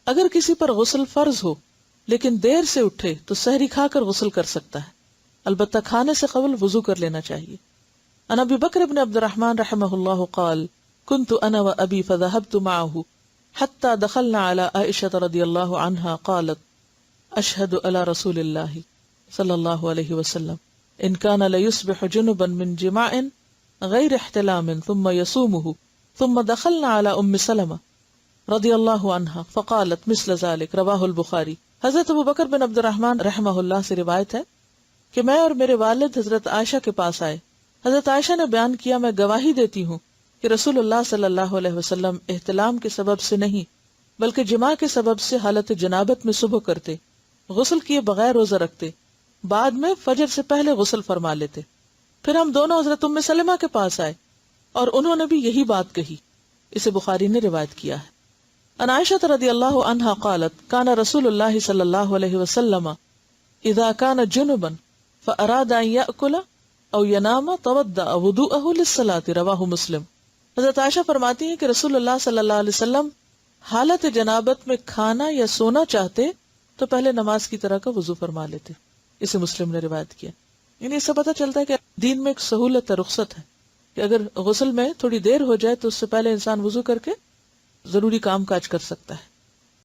اگر کسی پر غسل فرض ہو لیکن دیر سے اٹھے تو سحری کھا کر غسل کر سکتا ہے، البتہ کھانے سے قبل وضو کر لینا چاہیے۔ عن ابی بکر بن عبد الرحمن رحمہ اللہ قال كنت انا وابی فذهبت معه حتى دخلنا على عائشة رضی اللہ عنہا قالت اشهد على رسول اللہ صلی اللہ علیہ وسلم ان كان ليصبح جنبا من جماع غیر احتلام ثم يصومه ثم دخلنا على ام سلمہ رضی اللہ عنہا فقالت مثل ذلك رواہ البخاری۔ حضرت ابو بکر بن عبد الرحمن رحمہ اللہ سے روایت ہے کہ میں اور میرے والد حضرت عائشہ کے پاس آئے۔ حضرت عائشہ نے بیان کیا میں گواہی دیتی ہوں کہ رسول اللہ صلی اللہ علیہ وسلم احتلام کے سبب سے نہیں بلکہ جماع کے سبب سے حالت جنابت میں صبح کرتے، غسل کیے بغیر روزہ رکھتے، بعد میں فجر سے پہلے غسل فرما لیتے۔ پھر ہم دونوں حضرت ام سلمہ کے پاس آئے اور انہوں نے بھی یہی بات کہی۔ اسے بخاری نے روایت کیا ہے۔ عن عائشہ رضی اللہ عنہا قالت کان رسول اللہ صلی اللہ علیہ وسلم اذا کان جنبا فاراد ان یأکل او ینام توضأ وضوءه للصلاة رواہ مسلم۔ حضرت عائشہ فرماتی ہیں کہ رسول اللہ صلی اللہ علیہ وسلم حالت جنابت میں کھانا یا سونا چاہتے تو پہلے نماز کی طرح کا وضو فرما لیتے۔ اسے مسلم نے روایت کیا۔ یعنی اس سے پتہ چلتا ہے کہ دین میں ایک سہولت ہے، رخصت ہے کہ اگر غسل میں تھوڑی دیر ہو جائے تو اس سے پہلے انسان وضو کر کے ضروری کام کاج کر سکتا ہے۔